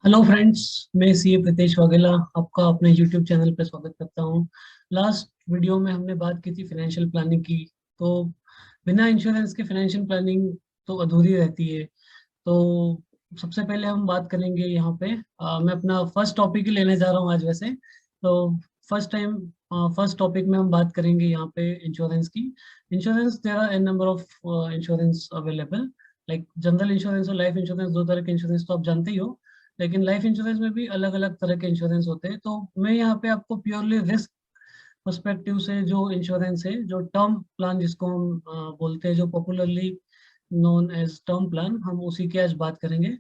Hello friends. मैं CA Pritesh Vaghela आपका अपने यूट्यूब चैनल पर स्वागत करता हूं। लास्ट वीडियो में हमने बात की थी फाइनेंशियल प्लानिंग की। तो बिना इंश्योरेंस के फाइनेंशियल प्लानिंग तो अधूरी रहती है। तो सबसे पहले हम बात करेंगे यहाँ पे। मैं अपना फर्स्ट टॉपिक ही लेने जा रहा हूँ आज वैसे। तो फर्स्ट टॉपिक में हम बात करेंगे यहाँ पे इंश्योरेंस की। Insurance, there are an number of insurance available. Like general insurance और लाइफ इंश्योरेंस, दो तरह के इंश्योरेंस तो आप जानते ही हो। लेकिन लाइफ इंश्योरेंस में भी अलग अलग तरह के इंश्योरेंस होते हैं। तो मैं यहाँ पे आपको प्योरली रिस्क पर्सपेक्टिव से जो इंश्योरेंस है, जो टर्म प्लान जिसको हम बोलते हैं, जो popularly known as term plan, हम उसी की आज बात करेंगे।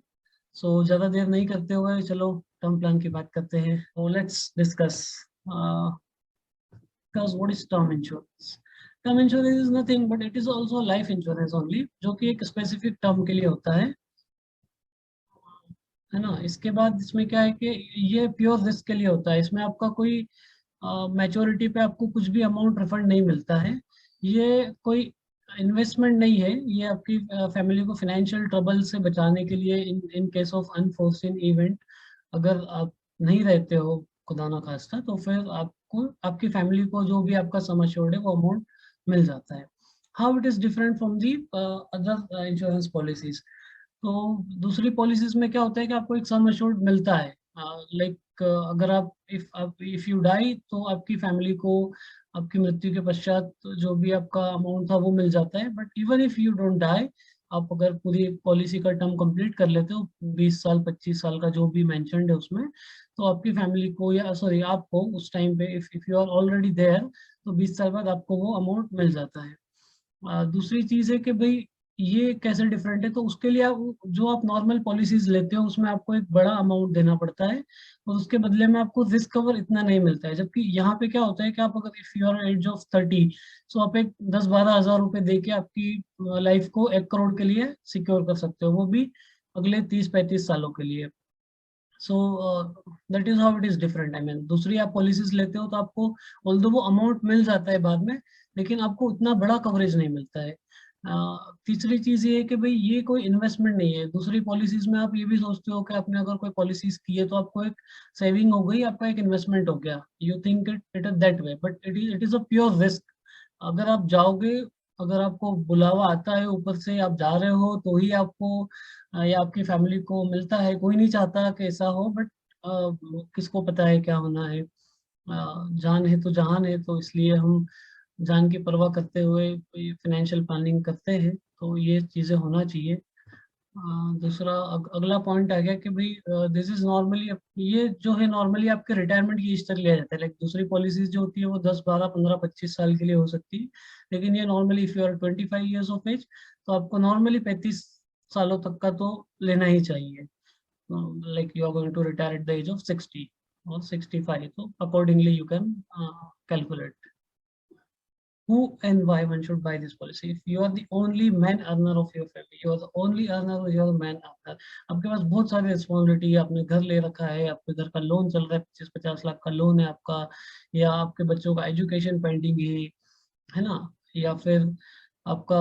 सो ज़्यादा देर नहीं करते हुए चलो टर्म प्लान की बात करते हैं। तो let's discuss what is term insurance. Term insurance is nothing but it is also life insurance only, जो कि एक स्पेसिफिक टर्म के लिए होता है ना। इसके बाद इसमें क्या है कि ये प्योर रिस्क के लिए होता है। इसमें आपका कोई मैच्योरिटी पे आपको कुछ भी अमाउंट रिफंड नहीं मिलता है। ये कोई इन्वेस्टमेंट नहीं है। ये आपकी फैमिली को फाइनेंशियल ट्रबल से बचाने के लिए, in in case of unforeseen event, अगर आप नहीं रहते हो खुदा ना खास्ता, तो फिर आपको, आपकी फैमिली को जो भी आपका सम एश्योर्ड है वो अमाउंट मिल जाता है। How it is different from the other insurance policies. तो दूसरी पॉलिसीज में क्या होता है कि आपको एक सम एश्योर्ड मिलता है। लाइक अगर आप इफ यू डाई, तो आपकी फैमिली को आपकी मृत्यु के पश्चात जो भी आपका अमाउंट था वो मिल जाता है। But even if you don't die, आप अगर पूरी पॉलिसी का टर्म कंप्लीट कर लेते हो, 20 साल 25 साल का जो भी मेंशन्ड है उसमें, तो आपकी फैमिली को, या सॉरी आपको उस टाइम पे, if you are already there, तो 20 साल बाद आपको वो अमाउंट मिल जाता है। दूसरी चीज है कि भाई ये कैसे डिफरेंट है। तो उसके लिए आप, जो आप नॉर्मल पॉलिसीज लेते हो उसमें आपको एक बड़ा अमाउंट देना पड़ता है और उसके बदले में आपको रिस्क कवर इतना नहीं मिलता है। जबकि यहाँ पे क्या होता है कि आप अगर if you are age of 30, so आप एक 10-12 हज़ार रुपए दे के आपकी लाइफ को 1 करोड़ के लिए सिक्योर कर सकते हो, वो भी अगले 30-35 सालों के लिए। So that is how it is different. I mean दूसरी आप पॉलिसीज लेते हो तो आपको ऑल्दो वो अमाउंट मिल जाता है बाद में, लेकिन आपको उतना बड़ा कवरेज नहीं मिलता है। तीसरी चीज ये है कि भाई ये कोई इन्वेस्टमेंट नहीं है। दूसरी पॉलिसीज में आप ये भी सोचते हो कि आपने अगर कोई पॉलिसीज की है तो आपको एक सेविंग हो गई, आपका एक इन्वेस्टमेंट हो गया। You think it is that way, but it is a pure risk. अगर आप जाओगे, अगर आपको बुलावा आता है ऊपर से, आप जा रहे हो, तो ही आपको या आपकी फैमिली को मिलता है। कोई नहीं चाहता कि ऐसा हो, बट किसको पता है क्या होना है। जान है तो जहान है, तो इसलिए हम जान की परवाह करते हुए फाइनेंशियल प्लानिंग करते हैं। तो ये चीज़ें होना चाहिए। दूसरा अगला पॉइंट आ गया कि भाई दिस इज नॉर्मली, ये जो है नॉर्मली आपके रिटायरमेंट की एज तक लिया जाता है। लाइक दूसरी पॉलिसीज जो होती है वो 10 12 15 25 साल के लिए हो सकती है, लेकिन ये normally if you are 25 years of age, तो आपको नॉर्मली 35 सालों तक का तो लेना ही चाहिए। Like you are going to retire at the age of 60 और 65, तो accordingly you can calculate who and why one should buy this policy. If you are the only man earner of your family, you are the only earner or you are the man earner, आपके पास बहुत सारी responsibility है। आपने घर ले रखा है, आपके घर का लोन चल रहा है, 25-50 लाख का लोन है आपका, या आपके बच्चों का एजुकेशन पेंडिंग है ना, या फिर आपका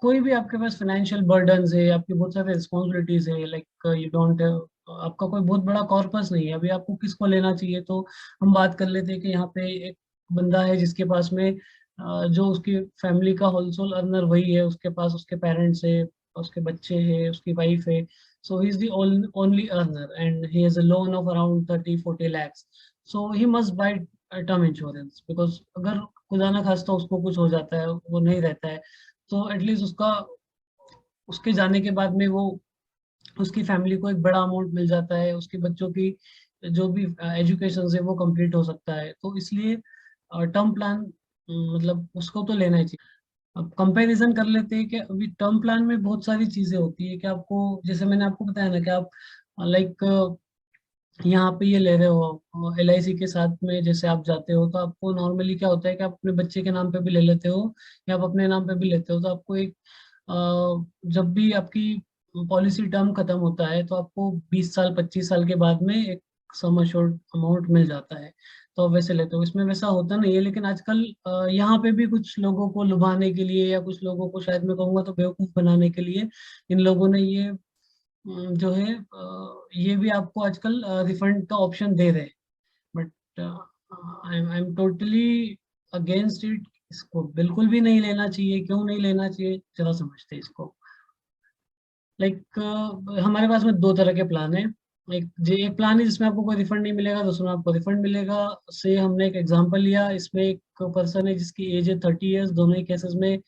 कोई भी आपके पास फाइनेंशियल बर्डन्स है, आपकी बहुत सारी रिस्पॉन्सिबिलिटीज है। लाइक यू डोंट, आपका कोई बहुत बड़ा कॉर्पस नहीं है। अभी आपको किसको लेना चाहिए, तो हम बात कर लेते हैं कि यहाँ पे एक बंदा है जिसके पास में जो उसकी फैमिली का होलसेल अर्नर वही है, उसके पास उसके पेरेंट्स है, उसके बच्चे हैं, उसकी वाइफ है। So he is the only earner and he has a loan of around 30-40 lakhs। So he must buy term insurance, because अगर खुदा ना खास्ता उसको कुछ हो जाता है, वो नहीं रहता है, तो एटलीस्ट उसका, उसके जाने के बाद में वो, उसकी फैमिली को एक बड़ा अमाउंट मिल जाता है। उसके बच्चों की जो भी एजुकेशन है वो कंप्लीट हो सकता है। तो इसलिए टर्म प्लान, मतलब उसको तो लेना ही चाहिए। अब कंपैरिजन कर लेते हैं कि अभी टर्म प्लान में बहुत सारी चीजें होती है कि आपको, जैसे मैंने आपको बताया ना कि आप लाइक यहाँ पे ये ले रहे हो LIC के साथ में, जैसे आप जाते हो तो आपको नॉर्मली क्या होता है कि आप अपने बच्चे के नाम पे भी ले लेते हो या आप अपने नाम पे भी लेते हो। तो आपको एक जब भी आपकी पॉलिसी टर्म खत्म होता है तो आपको 20 साल 25 साल के बाद में एक सम अश्योर्ड अमाउंट मिल जाता है। तो आप वैसे लेते हो। इसमें वैसा होता नहीं है, लेकिन आजकल यहाँ पे भी कुछ लोगों को लुभाने के लिए, या कुछ लोगों को शायद मैं कहूँगा तो बेवकूफ बनाने के लिए, इन लोगों ने ये जो है ये भी आपको आजकल रिफंड का ऑप्शन दे रहे हैं, but I am totally against it. इसको बिल्कुल भी नहीं लेना चाहिए। क्यों नहीं लेना चाहिए, जरा समझते हैं इसको। लाइक हमारे पास में दो तरह के प्लान है। एक प्लान है जिसमें आपको कोई रिफंड नहीं मिलेगा, दूसरा में आपको रिफंड मिलेगा। से हमने एक एग्जांपल लिया, इसमें एक पर्सन है जिसकी एज है 30 ईयर्स। दोनों ही केसेस में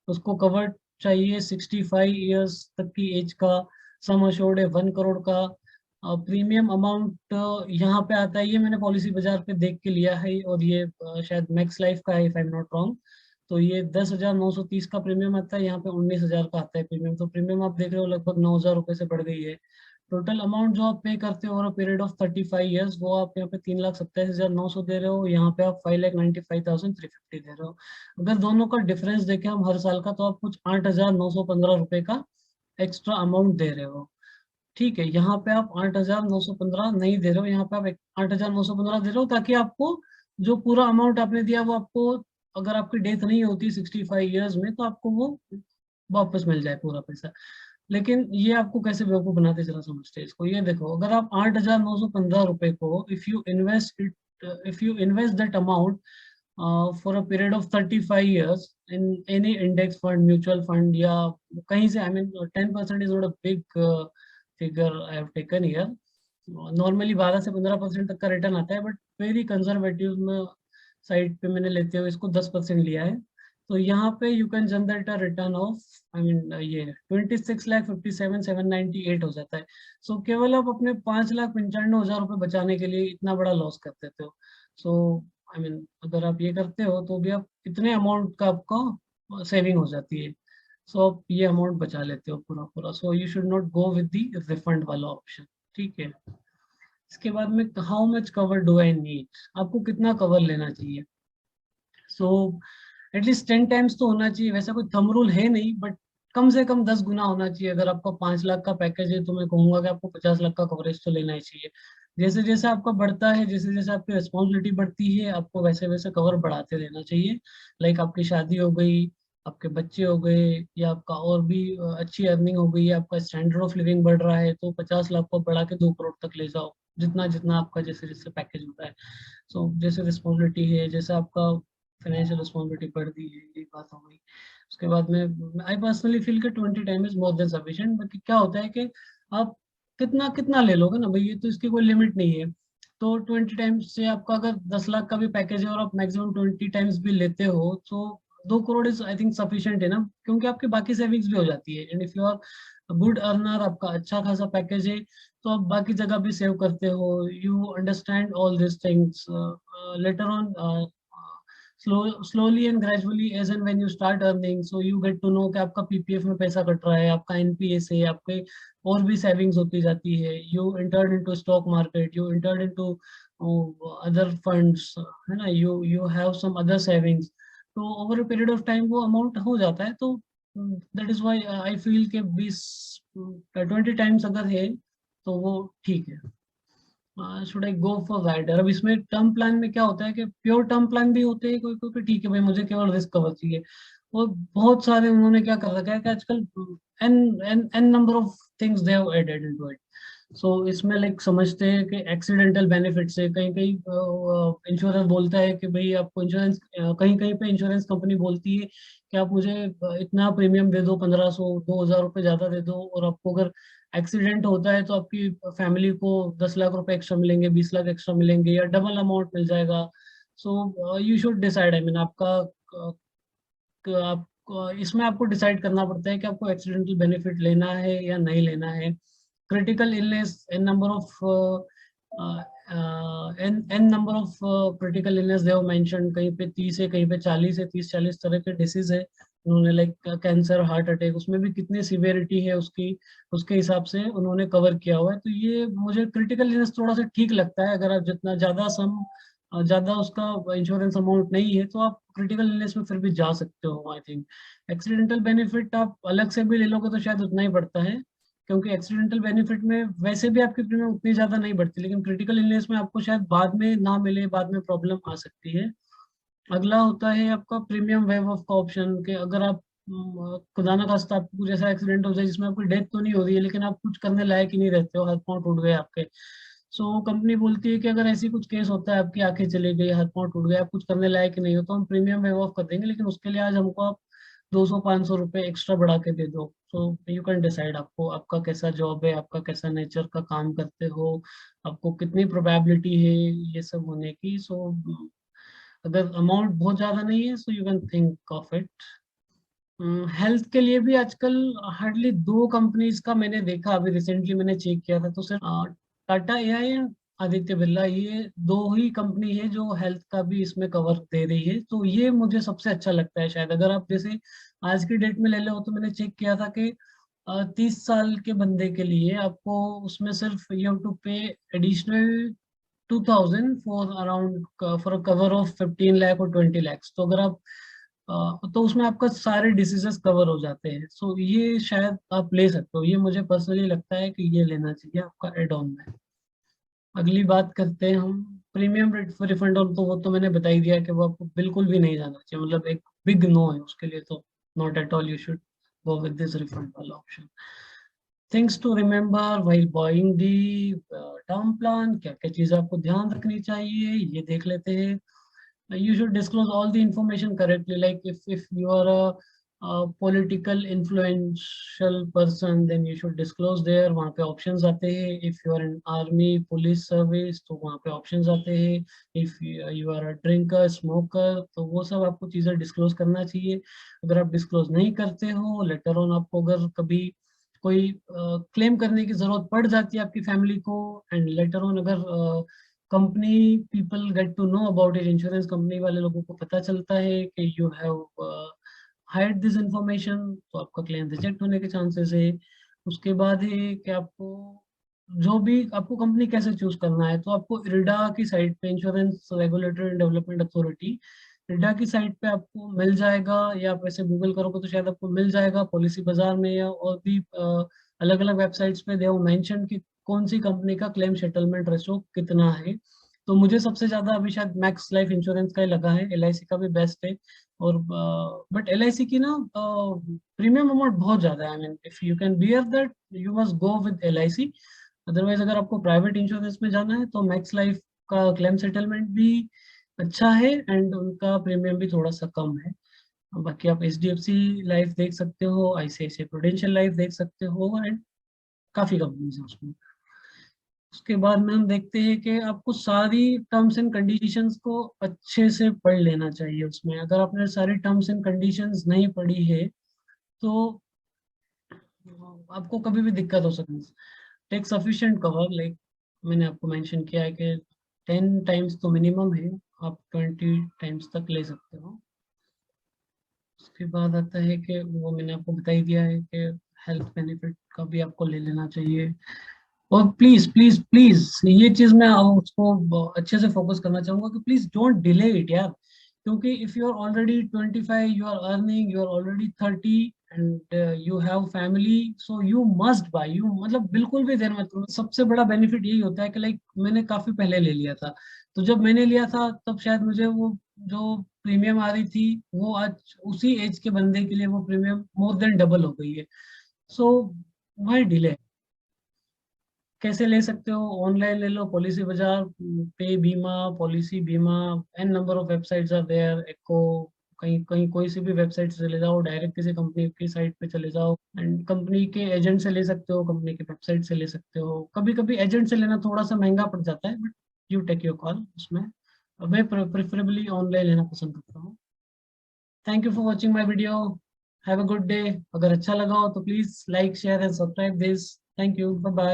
उसको कवर चाहिए 65 ईयर्स तक की एज का। सम अश्योर्ड है 1 करोड़ का। प्रीमियम अमाउंट यहाँ पे आता है, ये मैंने पॉलिसी बाजार पे देख के लिया है, और ये शायद मैक्स लाइफ का है if I am not wrong. तो ये 10,930 का प्रीमियम आता है, यहाँ पे 19,000 का आता है प्रीमियम। तो प्रीमियम आप देख रहे हो लगभग 9,000 रुपये से बढ़ गई है। टोटल अमाउंट जो आप पे करते हो ओवर पीरियड ऑफ 35 ईयर्स, वो आप यहाँ पे 3,27,900 दे रहे हो, यहाँ पे आप 5,95,350 दे रहे हो। अगर दोनों का डिफरेंस देखें हम हर साल का, तो आप कुछ 8,915 रुपये का एक्स्ट्रा अमाउंट दे रहे हो। ठीक है, यहाँ पे आप 8,915 नहीं दे रहे हो, यहाँ पे आप 8,915 दे रहे हो, ताकि आपको जो पूरा अमाउंट आपने दिया वो आपको, अगर आपकी डेथ नहीं होती 65 ईयर्स में, तो आपको वो वापस मिल जाए पूरा पैसा। लेकिन ये आपको कैसे बेवकूफ बनाते जरा समझते हैं इसको। ये देखो, अगर आप 8,915 रुपए को if you invest that amount for a period of 35 years in any index fund, mutual fund, या कहीं से, I mean 10% is not a big figure I have taken here. Normally 12 से 15% तक का रिटर्न आता है, बट वेरी कंजर्वेटिव साइड पे मैंने लेते हुए इसको 10% लिया है। तो यहाँ पे you can generate a return of, I mean ये 26,57,798 हो जाता है। सो केवल आप अपने 5,95,000 रुपये बचाने के लिए इतना बड़ा लॉस कर देते हो। सो आई मीन अगर आप ये करते हो तो भी आप इतने अमाउंट का आपका सेविंग हो जाती है। सो आप ये अमाउंट बचा लेते हो पूरा पूरा। So you should not go with the refund वाला ऑप्शन। ठीक है, इसके बाद में how much cover do I need, आपको कितना कवर लेना चाहिए। सो एटलीस्ट 10 टाइम्स तो होना चाहिए। वैसा कोई थंब रूल है नहीं, बट कम से कम 10 गुना होना चाहिए। अगर आपका 5 लाख का पैकेज है, तो मैं कहूंगा कि आपको 50 लाख का कवरेज तो लेना ही चाहिए। जैसे जैसे आपका बढ़ता है, जैसे जैसे आपकी रिस्पॉन्सिबिलिटी बढ़ती है, आपको वैसे वैसे कवर बढ़ाते रहना चाहिए। लाइक आपकी शादी हो गई, आपके बच्चे हो गए, या आपका और भी अच्छी अर्निंग हो गई है, आपका स्टैंडर्ड ऑफ लिविंग बढ़ रहा है, तो 50 लाख को बढ़ा के 2 करोड़ तक ले जाओ। जितना जितना आपका जैसे जैसे पैकेज होता है। सो जैसे रिस्पॉन्सिबिलिटी है, जैसे आपका फाइनेंशियल रिस्पॉन्सिबिलिटी बढ़ती है, ये बात हो गई। उसके बाद में आई पर्सनली फील कि 20 time is more than sufficient. बाकी क्या होता है कि आप कितना कितना ले लोगे ना भाई, ये तो इसकी कोई लिमिट नहीं है। तो 20 टाइम्स से आपका अगर 10 लाख का भी पैकेज है और आप मैक्सिमम 20 टाइम्स भी लेते हो, तो 2 crore is I think sufficient है ना, क्योंकि आपकी बाकी सेविंग्स भी हो जाती है। And if you are good earner, आपका अच्छा खासा पैकेज है, तो आप बाकी जगह भी सेव करते हो। You understand all this things later on, slowly and gradually as and when you start earning, so you get to know कि आपका पीपीएफ में पैसा कट रहा है, आपका एनपीएस है, आपके और भी सेविंग्स होती जाती है। You entered into stock market, you entered into other funds, है ना, you have some other savings। तो over a period of time वो अमाउंट हो जाता है। तो that is why I feel कि 20 टाइम्स अगर है तो वो ठीक है। Should I go for rider. अब इसमें टर्म प्लान में क्या होता है कि प्योर टर्म प्लान भी होते हैं कोई कोई कि ठीक है भाई मुझे केवल रिस्क कवर चाहिए। और बहुत सारे उन्होंने क्या कर रखा है कि आजकल an an an number of things they have added into it. So इसमें लाइक समझते हैं कि एक्सीडेंटल बेनिफिट से कहीं कहीं इंश्योरेंस बोलता है कि भाई आपको इंश्योरेंस, कहीं कहीं पे इंश्योरेंस कंपनी बोलती है कि आप मुझे इतना प्रीमियम दे दो, 1,500-2,000 रुपये ज्यादा दे दो, और आपको अगर एक्सीडेंट होता है तो आपकी फैमिली को 10 लाख रुपए एक्स्ट्रा मिलेंगे, 20 लाख एक्स्ट्रा मिलेंगे, या डबल अमाउंट मिल जाएगा। So you should decide, I mean आपका आप इसमें आपको डिसाइड करना पड़ता है कि आपको एक्सीडेंटल बेनिफिट लेना है या नहीं लेना है। Critical illness, an number of an number of critical illness they mention, कहीं पे 30 है, कहीं पे 40 है, 30-40 तरह के डिसीज है उन्होंने, लाइक कैंसर, हार्ट अटैक, उसमें भी कितनी सिवियरिटी है उसकी, उसके हिसाब से उन्होंने कवर किया हुआ है। तो ये मुझे क्रिटिकल इलनेस थोड़ा सा ठीक लगता है। अगर आप जितना ज्यादा सम, ज्यादा उसका इंश्योरेंस अमाउंट नहीं है, तो आप क्रिटिकल इलनेस में फिर भी जा सकते हो आई थिंक। एक्सीडेंटल बेनिफिट आप अलग से भी ले लोगे तो शायद उतना ही पड़ता है, क्योंकि एक्सीडेंटल बेनिफिट में वैसे भी आपकी प्रीमियम उतनी ज्यादा नहीं बढ़ती, लेकिन क्रिटिकल इलनेस में आपको शायद बाद में ना मिले, बाद में प्रॉब्लम आ सकती है। अगला होता है आपका प्रीमियम वेव ऑफ का ऑप्शन, कि अगर आप खुदा ना खास्ता आपको कुछ ऐसा एक्सीडेंट हो जाए जिसमें आपकी डेथ तो नहीं हो रही है, लेकिन आप कुछ करने लायक ही नहीं रहते हो, हाथ पांव टूट गए आपके। सो कंपनी बोलती है कि अगर ऐसी कुछ केस होता है, आपकी आंखें चली गई, हाथ पांव टूट गए, आप कुछ करने लायक ही नहीं हो, तो हम प्रीमियम वेव ऑफ कर देंगे, लेकिन उसके लिए आज हमको आप 200-500 रुपये एक्स्ट्रा बढ़ा के दे दो। सो यू कैन डिसाइड आपको, आपका कैसा जॉब है, आपका कैसा नेचर का काम करते हो, आपको कितनी प्रोबेबिलिटी है ये सब होने की। सो अगर अमाउंट बहुत ज्यादा नहीं है, so you can think of it. Health के लिए भी आजकल हार्डली दो कंपनीज का मैंने देखा, अभी रिसेंटली मैंने चेक किया था, तो सिर्फ टाटा एआई एंड आदित्य बिरला, ये दो ही कंपनी है जो हेल्थ का भी इसमें कवर दे रही है। तो ये मुझे सबसे अच्छा लगता है। शायद अगर आप जैसे आज की डेट में ले लो, तो मैंने चेक किया था कि 30 साल के बंदे के लिए आपको उसमें सिर्फ यू हैव टू पे additional 2000 for around for cover of 15 lakh और 20 lakhs। तो अगर आप तो उसमें आपका सारे डिसीजेस कवर हो जाते हैं। सो ये शायद आप ले सकते हो, ये मुझे पर्सनली लगता है कि ये लेना चाहिए आपका एड ऑन में। अगली बात करते हैं हम प्रीमियम रिफंड ऑन। तो वो तो मैंने बता ही दिया कि वो आपको बिल्कुल भी नहीं जाना चाहिए, मतलब एक बिग नो है उसके लिए, तो not at all you should go with this refund वाला option. Things to remember while buying the term plan, क्या क्या चीजें आपको ध्यान रखनी चाहिए ये देख लेते हैं। You should disclose all the information correctly. Like if you are a political influential person, then you should disclose there. वहाँ पे options आते हैं. If you are in army, police service, तो वहाँ पे options आते हैं. If you are a drinker, smoker, तो वो सब आपको चीजें disclose करना चाहिए। अगर आप disclose नहीं करते हो, later on आपको अगर कभी कोई क्लेम करने की जरूरत पड़ जाती है आपकी फैमिली को, एंड लेटर ऑन अगर company people get to know about it, insurance company वाले लोगों को पता चलता है कि you have hide this information, तो आपका क्लेम रिजेक्ट होने के चांसेस है। उसके बाद है कि आपको जो भी आपको कंपनी कैसे चूज करना है, तो आपको इरडा की साइट पे, insurance regulatory and development authority, IRDA की साइट पे आपको मिल जाएगा, या आप ऐसे गूगल करोगे तो शायद आपको मिल जाएगा, पॉलिसी बाजार में या और भी अलग अलग वेबसाइट्स पे दे मेंशन कि कौन सी कंपनी का क्लेम सेटलमेंट रेशो कितना है। तो मुझे सबसे ज्यादा अभी शायद मैक्स लाइफ इंश्योरेंस का ही लगा है, एलआईसी का भी बेस्ट है। और बट एलआईसी की ना प्रीमियम अमाउंट बहुत ज्यादा है। I mean if you can bear that, you must go with LIC. Otherwise अगर आपको प्राइवेट इंश्योरेंस में जाना है, तो मैक्स लाइफ का क्लेम सेटलमेंट भी अच्छा है, एंड उनका प्रीमियम भी थोड़ा सा कम है। बाकी आप एचडीएफसी लाइफ देख सकते हो, आईसीआईसीआई प्रूडेंशियल लाइफ देख सकते हो, एंड काफी कंपनीज है उसमें। उसके बाद में हम देखते हैं कि आपको सारी टर्म्स एंड कंडीशंस को अच्छे से पढ़ लेना चाहिए। उसमें अगर आपने सारी टर्म्स एंड कंडीशंस नहीं पढ़ी है, तो आपको कभी भी दिक्कत हो सकती है। टेक सफिशिएंट कवर, लाइक मैंने आपको मेंशन किया है कि 10 टाइम्स तो मिनिमम है, आप 20 टाइम्स तक ले सकते हो। उसके बाद आता है कि वो मैंने आपको बता ही दिया है कि हेल्थ बेनिफिट का भी आपको ले लेना चाहिए। और प्लीज प्लीज प्लीज ये चीज मैं उसको अच्छे से फोकस करना चाहूंगा कि प्लीज डोंट डिले इट यार। क्योंकि if you are already 25, you are earning, you are already 30, and you have family, so you must buy, you मतलब बिल्कुल भी देर मत करो। सबसे बड़ा बेनिफिट यही होता है कि लाइक मैंने काफी पहले ले लिया था, तो जब मैंने लिया था तब शायद मुझे वो जो प्रीमियम आ रही थी, वो आज उसी एज के बंदे के लिए वो प्रीमियम मोर देन डबल हो गई है। सो वाई डिले? कैसे ले सकते हो? ऑनलाइन ले लो, पॉलिसी बाजार पे बीमा, पॉलिसी बीमा, an number of websites are there. Acko कहीं कहीं कोई सी भी वेबसाइट से चले जाओ, डायरेक्ट किसी कंपनी की साइट पे चले जाओ, एंड कंपनी के एजेंट से ले सकते हो, कंपनी की वेबसाइट से ले सकते हो। कभी कभी एजेंट से लेना थोड़ा सा महंगा पड़ जाता है, but you take your call उसमें। मैं प्रेफरेबली ऑनलाइन लेना पसंद करता हूँ। Thank you for watching my video. Have a good day. अगर अच्छा लगा हो तो please like share and subscribe this. Thank you, bye bye.